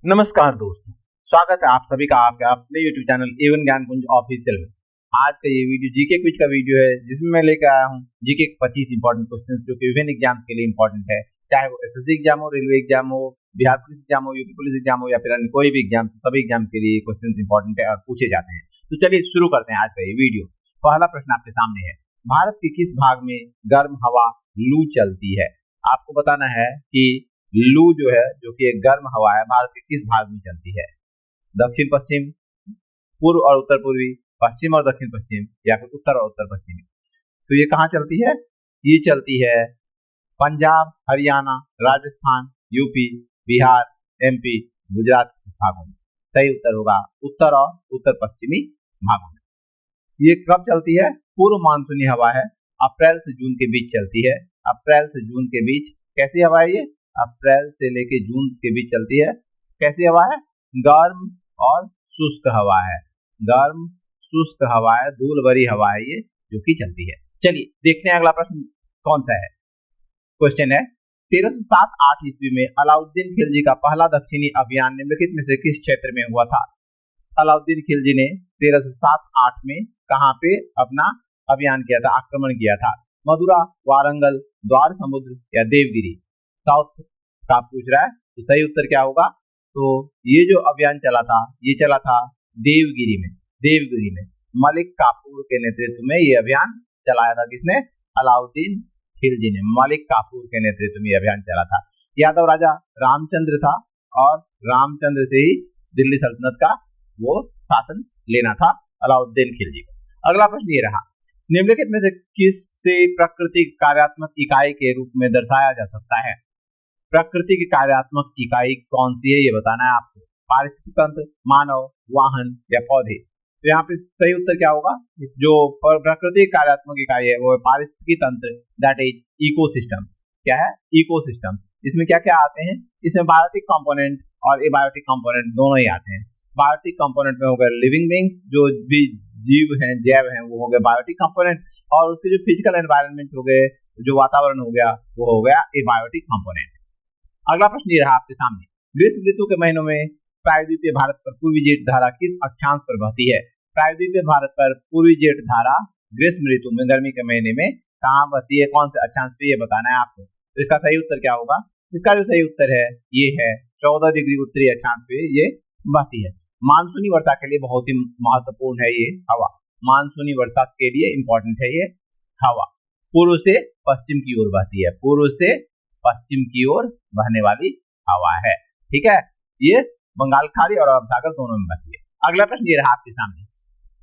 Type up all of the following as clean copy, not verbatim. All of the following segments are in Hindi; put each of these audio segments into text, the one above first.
नमस्कार दोस्तों, स्वागत है आप सभी का आपके अपने YouTube channel Avon Gyankunj official में। आज का ये वीडियो जीके क्विज का वीडियो है, जिसमें मैं लेकर आया हूँ जीके के 25 इंपॉर्टेंट क्वेश्चंस जो कि विभिन्न एग्जाम्स के लिए इंपॉर्टेंट है, चाहे वो एसएससी एग्जाम हो, रेलवे एग्जाम हो, बिहार पुलिस एग्जाम हो, यूपी पुलिस एग्जाम हो या फिर अन्य कोई भी एग्जाम, सभी एग्जाम के लिए क्वेश्चन इंपॉर्टेंट है और पूछे जाते हैं। तो चलिए शुरू करते हैं आज का ये वीडियो। पहला प्रश्न आपके सामने है, भारत के किस भाग में गर्म हवा लू चलती है? आपको बताना है कि लू जो है, जो कि एक गर्म हवा है, भारत के किस भाग में चलती है? दक्षिण पश्चिम, पूर्व और उत्तर पूर्वी, पश्चिम और दक्षिण पश्चिम या फिर उत्तर और उत्तर पश्चिमी। तो ये कहाँ चलती है? ये चलती है पंजाब, हरियाणा, राजस्थान, यूपी, बिहार, एमपी, गुजरात भागों में। सही उत्तर होगा उत्तर और उत्तर पश्चिमी भागों में। ये कब चलती है? पूर्व मानसूनी हवा है, अप्रैल से जून के बीच चलती है। अप्रैल से जून के बीच कैसी हवा है ये? अप्रैल से लेके जून के बीच चलती है। कैसी हवा है? गर्म और शुष्क हवा है। गर्म शुष्क हवा है, धूल भरी हवा है ये, जो कि चलती है। चलिए देखते हैं अगला प्रश्न कौन सा है। क्वेश्चन है, 1307-8 ईस्वी में अलाउद्दीन खिलजी का पहला दक्षिणी अभियान निम्नलिखित में से किस क्षेत्र में हुआ था? अलाउद्दीन खिलजी ने 1307-8 में कहाँ पे अपना अभियान किया था, आक्रमण किया था? मदुरा, वारंगल, द्वार समुद्र या देवगिरी? साउथ का पूछ रहा है, तो सही उत्तर क्या होगा? तो ये जो अभियान चला था, ये चला था देवगिरी में। देवगिरी में मलिक काफूर के नेतृत्व में ये अभियान चलाया था। किसने? अलाउद्दीन खिलजी ने। मलिक काफूर के नेतृत्व में अभियान चला था। यादव राजा रामचंद्र था और रामचंद्र से ही दिल्ली सल्तनत का वो शासन लेना था अलाउद्दीन खिलजी को। अगला प्रश्न ये रहा, निम्नलिखित में से किससे प्रकृति कार्यात्मक इकाई के रूप में दर्शाया जा सकता है? प्रकृति की कार्यात्मक इकाई कौन सी है, ये बताना है आपको। पारिस्थितिक तंत्र, मानव, वाहन या पौधे? तो यहाँ पे सही उत्तर क्या होगा? जो प्रकृति की कार्यात्मक इकाई है वो है पारिस्थितिक तंत्र, दैट इज इकोसिस्टम। क्या है? इकोसिस्टम। इसमें क्या क्या आते हैं? इसमें बायोटिक कंपोनेंट और एबायोटिक कंपोनेंट दोनों ही आते हैं। बायोटिक कंपोनेंट में हो गए लिविंग बींग्स, जो भी जीव हैं, जैव हैं, वो हो गए बायोटिक कंपोनेंट, और उसके जो फिजिकल एनवायरनमेंट हो गए, जो वातावरण हो गया, वो हो गया एबायोटिक कंपोनेंट। अगला प्रश्न ये रहा आपके सामने, ग्रीष्म ऋतु के महीनों में प्रायद्वीपीय भारत पर पूर्वी जेठ धारा किस अक्षांश पर बहती है? प्रायद्वीपीय भारत पर पूर्वी जेठ धारा ग्रीष्म ऋतु में, गर्मी के महीने में कहाँ बहती है, कौन से अक्षांश पे, ये बताना है आपको। तो इसका सही उत्तर क्या होगा? इसका जो सही उत्तर है ये है 14 डिग्री उत्तरी अक्षांश पे ये बहती है। मानसूनी वर्षा के लिए बहुत ही महत्वपूर्ण है ये हवा। मानसूनी वर्षा के लिए इंपॉर्टेंट है ये हवा। पूर्व से पश्चिम की ओर बहती है, पूर्व से पश्चिम की ओर बहने वाली हवा है। ठीक है, ये बंगाल खाड़ी और अरब सागर दोनों में बहती है। अगला प्रश्न ये रहा आपके सामने,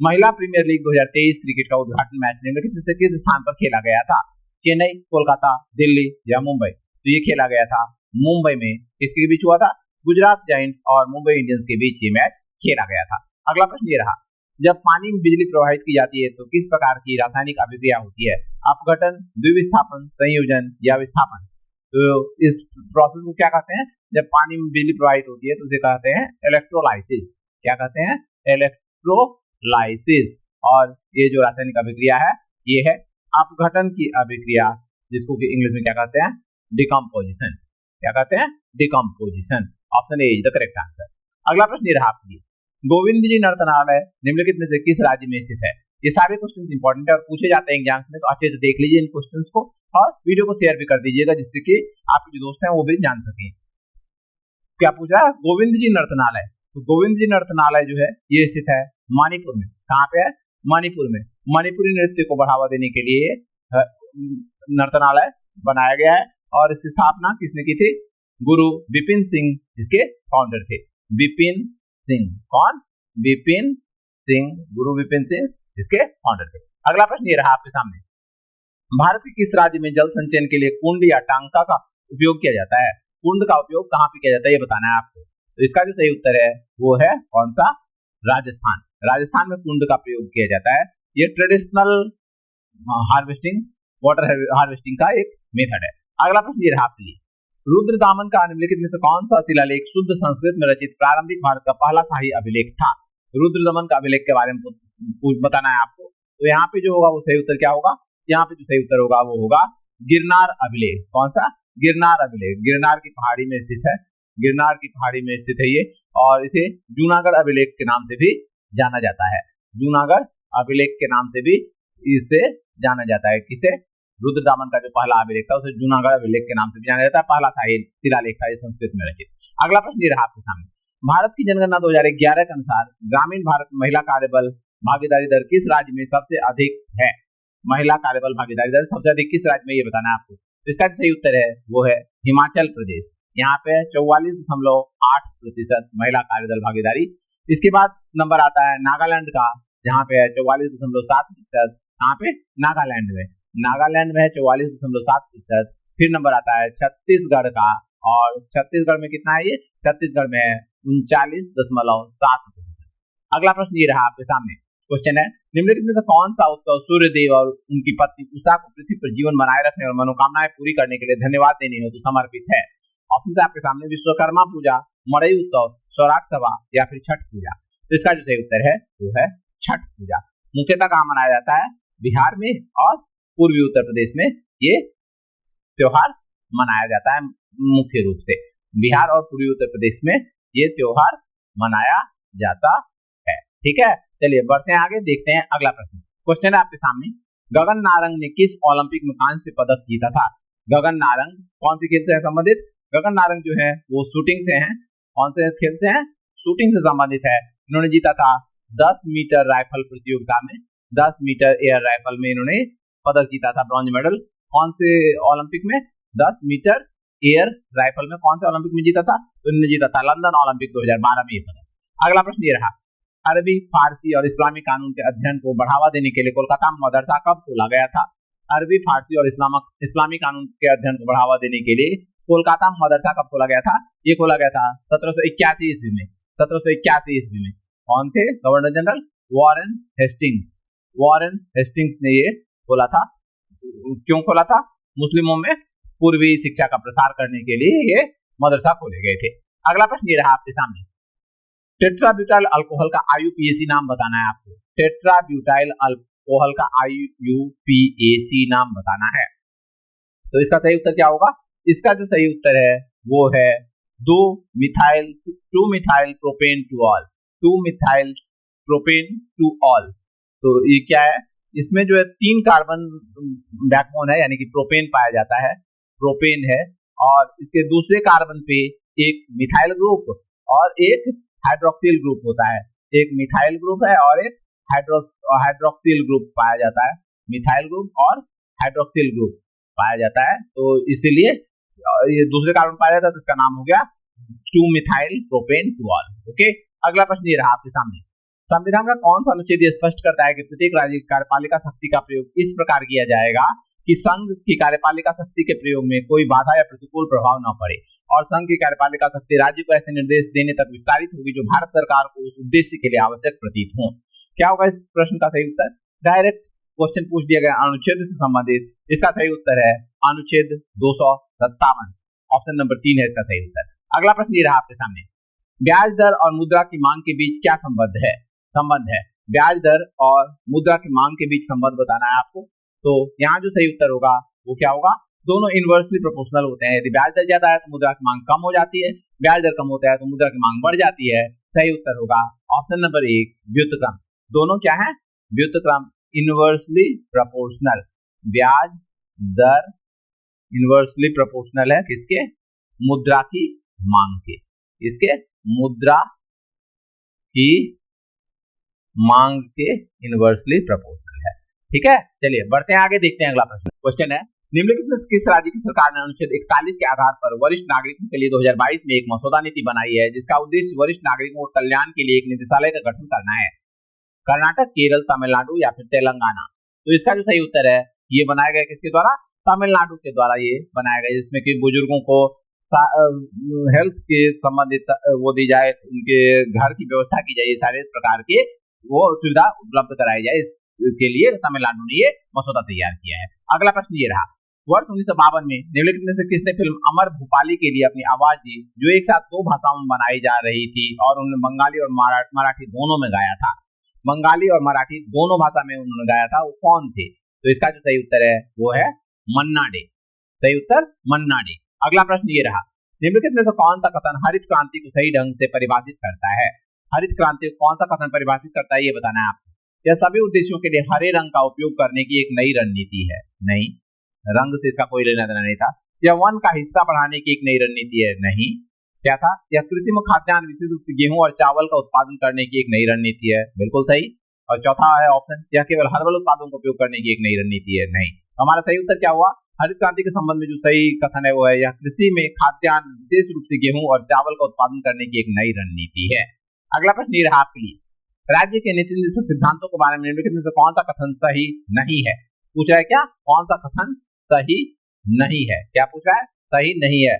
महिला प्रीमियर लीग 2023 क्रिकेट का उद्घाटन मैच निम्नलिखित में से किस स्थान पर खेला गया था? चेन्नई, कोलकाता, दिल्ली या मुंबई? तो ये खेला गया था मुंबई में। किसके बीच हुआ था? गुजरात जायंट्स और मुंबई इंडियंस के बीच ये मैच खेला गया था। अगला प्रश्न ये रहा, जब पानी में बिजली प्रवाहित की जाती है तो किस प्रकार की रासायनिक अभिक्रिया होती है? अपघटन, द्विविस्थापन, संयोजन या विस्थापन? तो इस प्रोसेस को क्या कहते हैं? जब पानी में बिजली प्रवाहित होती है तो उसे कहते हैं इलेक्ट्रोलाइसिस। क्या कहते हैं? इलेक्ट्रोलाइसिस। और ये जो रासायनिक अभिक्रिया है ये है अपघटन की अभिक्रिया, जिसको कि इंग्लिश में क्या कहते हैं? डिकम्पोजिशन। क्या कहते हैं? Decomposition. Option A is the correct answer. अगला प्रश्न ये रहा आपके लिए, गोविंद जी नर्तनालय निम्नलिखित में से किस राज्य में स्थित है? ये सारे क्वेश्चन इंपॉर्टेंट है और पूछे जाते हैं एग्जाम्स में, तो अच्छे से देख लीजिए इन क्वेश्चंस को और वीडियो को शेयर भी कर दीजिएगा, जिससे कि आपके जो दोस्त हैं वो भी जान सकें। क्या पूछा? गोविंद जी नर्तनालय। तो गोविंद जी नर्तनालय जो है ये स्थित है मणिपुर में। कहाँ पे है? मणिपुर में। मणिपुरी नृत्य को बढ़ावा देने के लिए नर्तनालय बनाया गया है और इसकी स्थापना किसने की थी? गुरु विपिन सिंह, जिसके फाउंडर थे। विपिन सिंह। कौन? विपिन सिंह, गुरु विपिन सिंह, जिसके फाउंडर थे। अगला प्रश्न ये रहा आपके सामने, भारत के किस राज्य में जल संचयन के लिए कुंड या टांका का उपयोग किया जाता है? कुंड का उपयोग कहाँ पे किया जाता है, ये बताना है आपको। तो इसका जो सही उत्तर है वो है कौन सा? राजस्थान। राजस्थान में कुंड का प्रयोग किया जाता है। ये ट्रेडिशनल हार्वेस्टिंग, वाटर हार्वेस्टिंग का एक मेथड है। अगला प्रश्न ये रहा आपके लिए, रुद्रदामन का निम्नलिखित में से कौन सा शिलालेख शुद्ध संस्कृत में रचित प्रारंभिक भारत का पहला शाही अभिलेख था? रुद्रदमन का अभिलेख के बारे में बताना है आपको। तो यहाँ पे जो होगा वो सही उत्तर क्या होगा? यहाँ पे जो सही उत्तर होगा वो होगा गिरनार अभिलेख। कौन सा? गिरनार अभिलेख। गिरनार की पहाड़ी में स्थित है गिरनार की पहाड़ी में स्थित है ये, और इसे जूनागढ़ अभिलेख के नाम से भी जाना जाता है। जूनागढ़ अभिलेख के नाम से भी इसे जाना जाता है। किसे? रुद्रदामन का जो पहला अभिलेख था उसे जूनागढ़ अभिलेख के नाम से भी जाना जाता है। पहला था ये शिलालेख था, ये संस्कृत में रचित। अगला प्रश्न ये रहा आपके सामने, भारत की जनगणना 2011 के अनुसार ग्रामीण भारत में महिला कार्यबल भागीदारी दर किस राज्य में सबसे अधिक है? महिला कार्यबल भागीदारी दर सबसे अधिक किस राज्य में, ये बताना है आपको। तो इसका सही उत्तर है वो है हिमाचल प्रदेश। यहाँ पे 44.8% महिला कार्यदल भागीदारी। इसके बाद नंबर आता है नागालैंड का, जहाँ पे है 44.7%। यहाँ पे नागालैंड में है 44.7%। फिर नंबर आता है छत्तीसगढ़ का, और छत्तीसगढ़ में कितना है ये? छत्तीसगढ़ में है 39.7%। अगला प्रश्न ये रहा आपके सामने, क्वेश्चन है निम्नलिखित में से कौन सा उत्सव सूर्य देव और उनकी पत्नी उषा को पृथ्वी पर जीवन बनाए रखने और मनोकामनाएं पूरी करने के लिए धन्यवाद देने हेतु समर्पित है? ऑप्शन आपके सामने विश्वकर्मा पूजा, मड़ई उत्सव, स्वराज सभा या फिर छठ पूजा। तो इसका जो सही उत्तर है वो है छठ पूजा। मुख्यतः कहाँ मनाया जाता है? बिहार में और पूर्वी उत्तर प्रदेश में ये त्योहार मनाया जाता है। मुख्य रूप से बिहार और पूर्वी उत्तर प्रदेश में ये त्योहार मनाया जाता है। ठीक है, चलिए बढ़ते हैं आगे, देखते हैं अगला प्रश्न। क्वेश्चन है आपके सामने, गगन नारंग ने किस ओलंपिक में कांस्य पदक जीता था? गगन नारंग कौन सी खेल से है संबंधित? गगन नारंग जो है वो शूटिंग से हैं। कौन से खेल से हैं? शूटिंग से संबंधित है। इन्होंने जीता था 10 मीटर राइफल प्रतियोगिता में, 10 मीटर एयर राइफल में इन्होंने पदक जीता था, ब्रॉन्ज मेडल। कौन से ओलंपिक में? 10 मीटर एयर राइफल में कौन से ओलंपिक में जीता था? तो इन्होंने जीता था लंदन ओलंपिक 2012 में ये पदक। अगला प्रश्न ये रहा, अरबी, फारसी और इस्लामी कानून के अध्ययन को बढ़ावा देने के लिए कोलकाता में मदरसा कब खोला गया था? अरबी, फारसी और इस्लामी कानून के अध्ययन को बढ़ावा देने के लिए कोलकाता में मदरसा कब खोला गया था? ये खोला गया था 1781 ईस्वी में। 1781 ईस्वी में। कौन थे? Governor general Warren Hastings. Warren Hastings ने ये खोला था। क्यों खोला था? मुस्लिमों में पूर्वी शिक्षा का प्रसार करने के लिए ये मदरसा खोले गए थे। अगला प्रश्न ये रहा आपके सामने, टेट्राब्यूटाइल अल्कोहल का IUPAC नाम बताना है आपको। टेट्राब्यूटाइल अल्कोहल का IUPAC नाम बताना है। तो इसका सही उत्तर क्या होगा? इसका जो सही उत्तर है वो है 2 methyl propane two all. 2 methyl propane two all. तो ये क्या है? इसमें जो है 3 कार्बन बैकबोन है, यानी कि प्रोपेन पाया जाता है, प्रोपेन है, और इसके दूसरे कार्बन पे एक मिथाइल ग्रुप और एक हाइड्रोक्सिल ग्रुप होता है। एक मिथाइल ग्रुप है और एक हाइड्रोक्सिल ग्रुप पाया जाता है। मिथाइल ग्रुप और हाइड्रोक्सिल ग्रुप पाया जाता है, तो इसीलिए ये दूसरे कार्बन पाया जाता है, तो इसका नाम हो गया 2 methyl propane two all. Okay, अगला प्रश्न ये रहा आपके सामने, संविधान का कौन सा अनुच्छेद ये स्पष्ट करता है कि प्रत्येक राज्य की कार्यपालिका शक्ति का प्रयोग इस प्रकार किया जाएगा कि संघ की कार्यपालिका शक्ति के प्रयोग में कोई बाधा या प्रतिकूल प्रभाव न पड़े, और संघ की कार्यपालिका शक्ति राज्य को ऐसे निर्देश देने तक विस्तारित होगी जो भारत सरकार को उस उद्देश्य के लिए आवश्यक प्रतीत हो। क्या होगा इस प्रश्न का सही उत्तर? डायरेक्ट क्वेश्चन पूछ दिया गया अनुच्छेद से संबंधित। इसका सही उत्तर है अनुच्छेद 257। ऑप्शन नंबर 3 है इसका सही उत्तर। अगला प्रश्न ये रहा आपके सामने, ब्याज दर और मुद्रा की मांग के बीच क्या संबंध है? ब्याज दर और मुद्रा की मांग के बीच संबंध बताना है आपको। तो यहाँ जो सही उत्तर होगा वो क्या होगा? दोनों इनवर्सली प्रोपोर्शनल होते हैं। यदि ब्याज दर ज्यादा है तो मुद्रा की मांग कम हो जाती है, ब्याज दर कम होता है तो मुद्रा की मांग बढ़ जाती है। सही उत्तर होगा ऑप्शन नंबर 1 व्युत्क्रम। दोनों क्या है? व्युत्क्रम, इनवर्सली प्रोपोर्शनल। ब्याज दर इनवर्सली प्रोपोर्शनल है किसके? मुद्रा की मांग के। इसके मुद्रा की मांग के इनवर्सली प्रोपोर्शनल है। ठीक है, चलिए बढ़ते हैं आगे, देखते हैं अगला प्रश्न। क्वेश्चन है, निम्नलिखित में किस राज्य की सरकार ने अनुच्छेद 41 के आधार पर वरिष्ठ नागरिकों के लिए 2022 में एक मसौदा नीति बनाई है जिसका उद्देश्य वरिष्ठ नागरिकों के कल्याण के लिए एक निदेशालय का गठन करना है? कर्नाटक, केरल, तमिलनाडु या फिर तेलंगाना? तो इसका जो सही उत्तर है, ये बनाया गया किसके द्वारा? तमिलनाडु के द्वारा ये बनाया गया, जिसमें कि बुजुर्गों को हेल्थ के संबंधित वो दी जाए, उनके घर की व्यवस्था की जाए, सारे प्रकार के वो सुविधा उपलब्ध कराई जाए, इसके लिए तमिलनाडु ने ये मसौदा तैयार किया है। अगला प्रश्न ये रहा, वर्ष 1952 में निम्नलिखित में से किसने फिल्म अमर भूपाली के लिए अपनी आवाज दी जो एक साथ 2 भाषाओं में बनाई जा रही थी और उन्होंने बंगाली और मराठी दोनों में गाया था? बंगाली और मराठी दोनों भाषा में उन्होंने गाया था, वो कौन थे? तो इसका जो सही उत्तर है वो है मन्ना डे। सही उत्तर मन्ना डे। अगला प्रश्न ये रहा, निम्नलिखित में से कौन सा कथन हरित क्रांति को सही ढंग से परिभाषित करता है? हरित क्रांति को कौन सा कथन परिभाषित करता है ये बताना है आपको। यह सभी उद्देश्यों के लिए हरे रंग का उपयोग करने की एक नई रणनीति है। नहीं, रंग से इसका कोई लेना देना नहीं था। यह वन का हिस्सा बढ़ाने की एक नई रणनीति है। नहीं, क्या था? यह कृत्रिम खाद्यान्न विशेष रूप से गेहूं और चावल का उत्पादन करने की एक नई रणनीति है। बिल्कुल सही। और चौथा है ऑप्शन, यह केवल हर्बल उत्पादों का उपयोग करने की एक नई रणनीति है। नहीं, हमारा सही उत्तर क्या हुआ? हरित क्रांति के संबंध में जो सही कथन है वो है यह कृषि में खाद्यान्न विशेष रूप से गेहूं और चावल का उत्पादन करने की एक नई रणनीति है। अगला प्रश्न ये रहा आपके लिए, राज्य के नीति निर्देशक सिद्धांतों के बारे में निम्नलिखित में से कौन सा कथन सही नहीं है? पूछ रहा है क्या? कौन सा कथन सही नहीं है? क्या पूछ रहा है? सही नहीं है।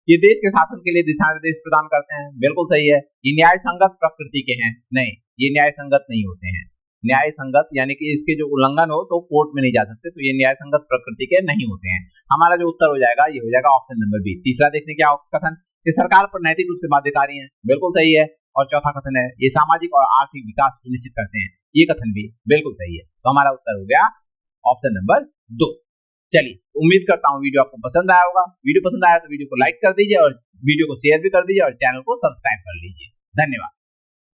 ये देश के शासन के लिए दिशा निर्देश प्रदान करते हैं। बिल्कुल सही है। ये न्याय संगत प्रकृति के हैं। नहीं, ये न्याय संगत नहीं होते हैं। न्याय संगत यानी कि इसके जो उल्लंघन हो तो कोर्ट में नहीं जा सकते, तो ये न्याय संगत प्रकृति के नहीं होते हैं। हमारा जो उत्तर हो जाएगा ये हो जाएगा ऑप्शन नंबर बी। तीसरा देखने क्या कथन, ये सरकार पर नैतिक रूप से बाध्यकारी है। बिल्कुल सही है। और चौथा कथन है ये सामाजिक और आर्थिक विकास सुनिश्चित करते हैं। ये कथन भी बिल्कुल सही है। तो हमारा उत्तर हो गया ऑप्शन नंबर 2। चलिए, उम्मीद करता हूँ वीडियो आपको पसंद आया होगा। वीडियो पसंद आया तो वीडियो को लाइक कर दीजिए और वीडियो को शेयर भी कर दीजिए और चैनल को सब्सक्राइब कर लीजिए। धन्यवाद।